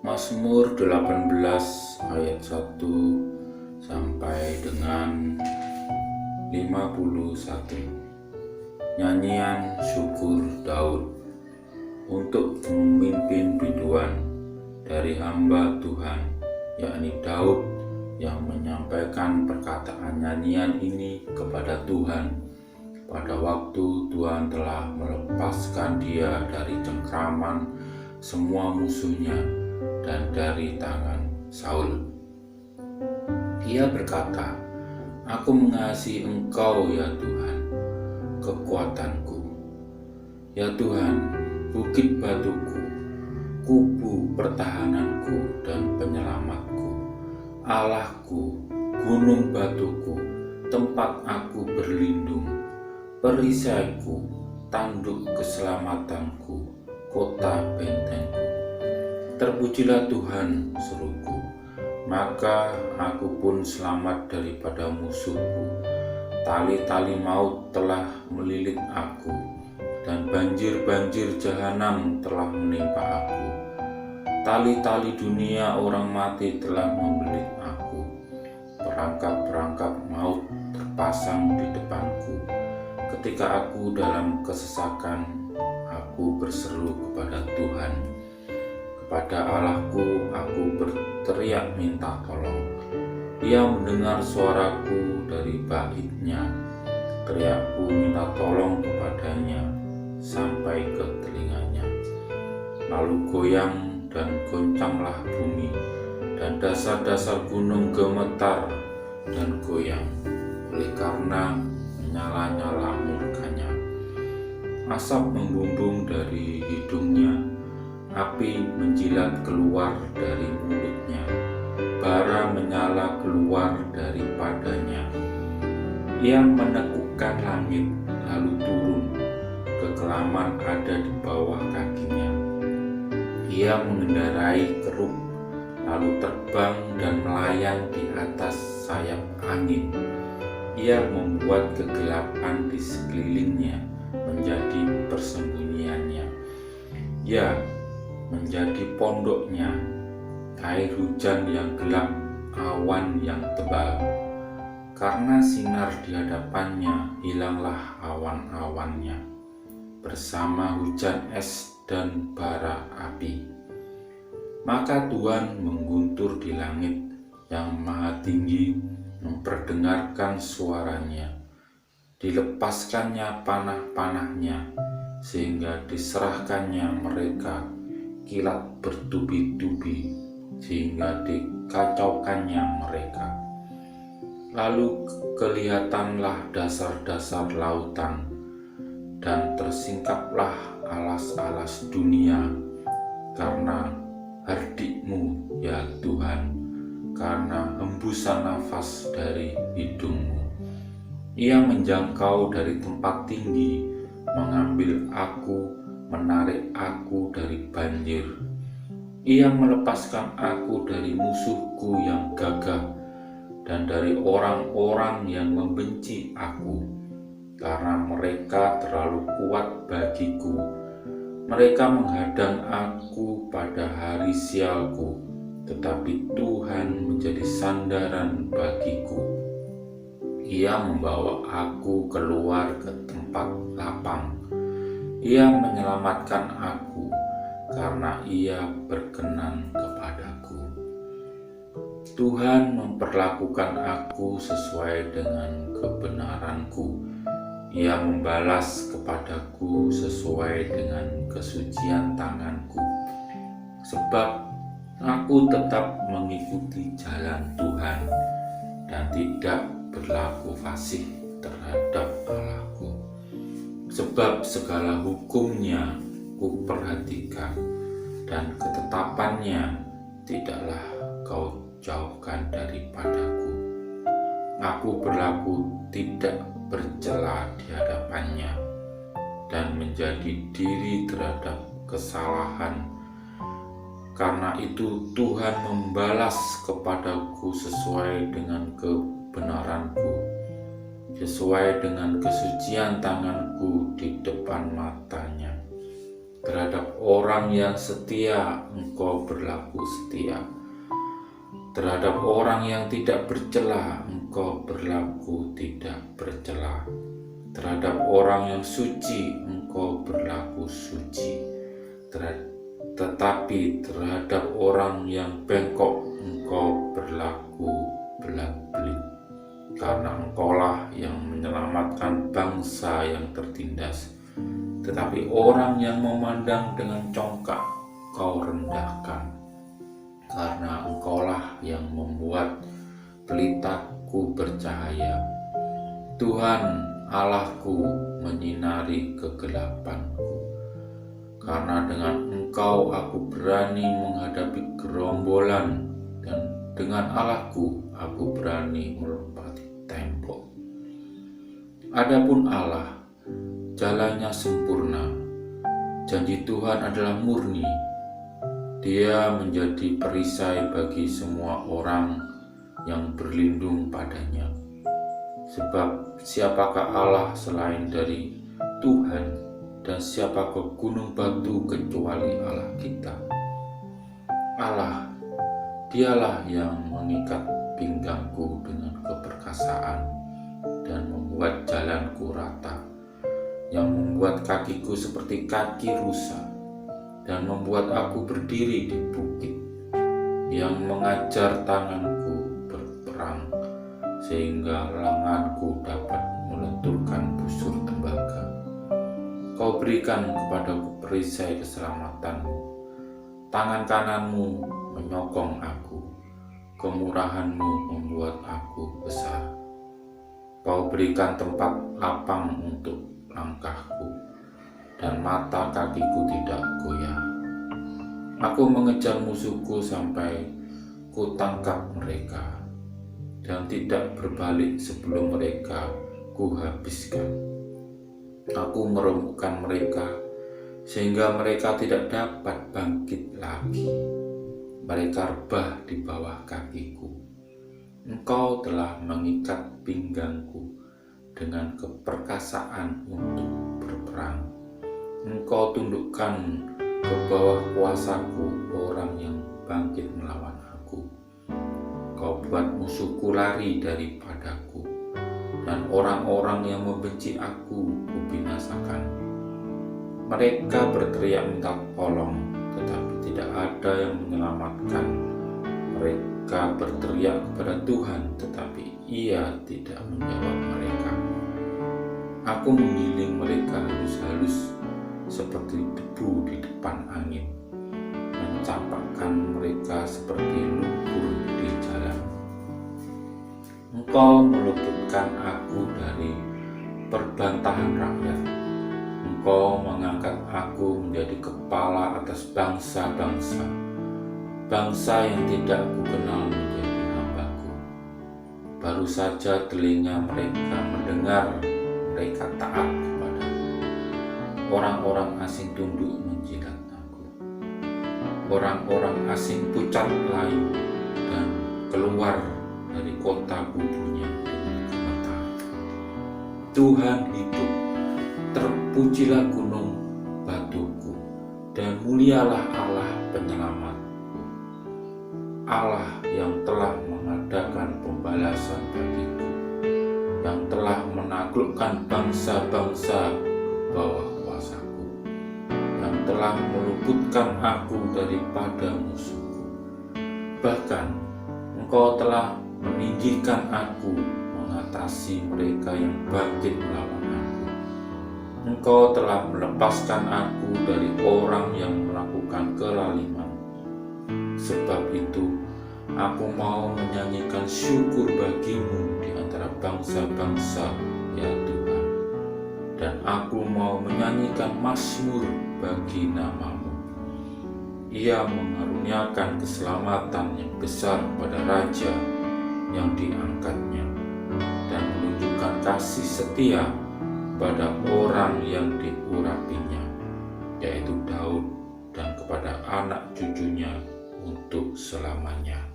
Mazmur 18 ayat 1 sampai dengan 51. Nyanyian syukur Daud untuk memimpin biduan dari hamba Tuhan, yakni Daud yang menyampaikan perkataan nyanyian ini kepada Tuhan pada waktu Tuhan telah melepaskan dia dari cengkraman semua musuhnya dan dari tangan Saul. Ia berkata, "Aku mengasihi Engkau ya Tuhan, kekuatanku. Ya Tuhan, bukit batuku, kubu pertahananku dan penyelamatku, Allahku, gunung batuku, tempat aku berlindung, perisaiku, tanduk keselamatanku, kota bentengku. Terpujilah Tuhan, seruku, maka aku pun selamat daripada musuhku. Tali-tali maut telah melilit aku, dan banjir-banjir jahanam telah menimpa aku. Tali-tali dunia orang mati telah membelit aku. Perangkap-perangkap maut terpasang di depanku. Ketika aku dalam kesesakan, aku berseru kepada Tuhan. Kepada Allahku aku berteriak minta tolong. Ia mendengar suaraku dari baitnya. Teriakku minta tolong kepadanya sampai ke telinganya. Lalu goyang dan goncanglah bumi, dan dasar-dasar gunung gemetar dan goyang, oleh karena menyala-nyala murkanya. Asap membumbung dari hidungnya, api menjilat keluar dari mulutnya, bara menyala keluar daripadanya. Ia menekukkan langit lalu turun, kekelaman ada di bawah kakinya. Ia mengendarai kerub lalu terbang dan melayang di atas sayap angin. Ia membuat kegelapan di sekelilingnya menjadi persembunyiannya. Ya, menjadi pondoknya, air hujan yang gelap, awan yang tebal. Karena sinar di hadapannya, hilanglah awan-awannya, bersama hujan es dan bara api. Maka Tuhan mengguntur di langit yang maha tinggi, memperdengarkan suaranya. Dilepaskannya panah-panahnya, sehingga diserahkannya mereka kilat bertubi-tubi, sehingga dikacaukannya mereka. Lalu kelihatanlah dasar-dasar lautan, dan tersingkaplah alas-alas dunia, karena hardikmu ya Tuhan, karena hembusan nafas dari hidungmu. Ia menjangkau dari tempat tinggi, mengambil aku, menarik aku dari banjir. Ia melepaskan aku dari musuhku yang gagah dan dari orang-orang yang membenci aku, karena mereka terlalu kuat bagiku. Mereka menghadang aku pada hari sialku, tetapi Tuhan menjadi sandaran bagiku. Ia membawa aku keluar ke tempat lapang. Ia menyelamatkan aku karena Ia berkenan kepadaku. Tuhan memperlakukan aku sesuai dengan kebenaranku. Ia membalas kepadaku sesuai dengan kesucian tanganku. Sebab aku tetap mengikuti jalan Tuhan dan tidak berlaku fasih terhadap Allahku. Sebab segala hukumnya kuperhatikan, dan ketetapannya tidaklah kau jauhkan daripadaku. Aku berlaku tidak bercela di hadapannya, dan menjadi diri terhadap kesalahan. Karena itu Tuhan membalas kepadaku sesuai dengan kebenaranku, sesuai dengan kesucian tanganku di depan matanya. Terhadap orang yang setia, Engkau berlaku setia. Terhadap orang yang tidak bercela, Engkau berlaku tidak bercela. Terhadap orang yang suci, Engkau berlaku suci. Tetapi terhadap orang yang bengkok, Engkau berlaku belat-belit. Karena Engkaulah yang menyelamatkan bangsa yang tertindas. Tetapi orang yang memandang dengan congkak, Kau rendahkan. Karena Engkaulah yang membuat pelitaku bercahaya. Tuhan Allahku menyinari kegelapanku. Karena dengan Engkau aku berani menghadapi gerombolan, dan dengan Allahku aku berani melompati tembok. Adapun Allah, jalannya sempurna. Janji Tuhan adalah murni. Dia menjadi perisai bagi semua orang yang berlindung padanya. Sebab siapakah Allah selain dari Tuhan, dan siapakah gunung batu kecuali Allah kita? Allah, Dialah yang mengikat pinggangku dengan keperkasaan dan membuat jalanku rata, yang membuat kakiku seperti kaki rusa dan membuat aku berdiri di bukit, yang mengajar tanganku berperang sehingga lenganku dapat melenturkan busur tembaga. Kau berikan kepadaku perisai keselamatanmu, tangan kananmu menyokong aku, kemurahanmu membuat aku besar. Kau berikan tempat lapang untuk langkahku, dan mata kakiku tidak goyah. Aku mengejar musuhku sampai ku tangkap mereka, dan tidak berbalik sebelum mereka ku habiskan. Aku meremukkan mereka sehingga mereka tidak dapat bangkit lagi. Mereka rebah di bawah kakiku. Engkau telah mengikat pinggangku dengan keperkasaan untuk berperang. Engkau tundukkan ke bawah kuasaku orang yang bangkit melawan aku. Kau buat musuhku lari daripadaku, dan orang-orang yang membenci aku kubinasakan. Mereka berteriak minta tolong, tetapi tidak ada yang menyelamatkan. Mereka berteriak kepada Tuhan, tetapi Ia tidak menjawab mereka. Aku menggiling mereka halus-halus seperti debu di depan angin, mencampakkan mereka seperti lumpur di jalan. Engkau meluputkan aku dari perbantahan rakyat. Engkau mengangkat aku menjadi kepala atas bangsa-bangsa. Bangsa yang tidak kukenal menjadi hambaku. Baru saja telinga mereka mendengar, mereka taat kepadaku. Orang-orang asing tunduk menjilat aku. Orang-orang asing pucat layu dan keluar dari kota kubunya dengan gemetar. Tuhan hidup, terpujilah gunung batuku, dan mulialah Allah penyelamatku. Allah yang telah mengadakan pembalasan bagiku, yang telah menaklukkan bangsa-bangsa bawah kuasaku, yang telah meluputkan aku daripada musuhku. Bahkan Engkau telah meninggikan aku mengatasi mereka yang bangkit melawan aku. Engkau telah melepaskan aku dari orang yang melakukan kelaliman. Sebab itu, aku mau menyanyikan syukur bagimu di antara bangsa-bangsa, ya Tuhan. Dan aku mau menyanyikan mazmur bagi nama-Mu. Ia mengaruniakan keselamatan yang besar pada raja yang diangkatnya, dan menunjukkan kasih setia pada orang yang diurapinya, yaitu Daud, dan kepada anak cucunya untuk selamanya.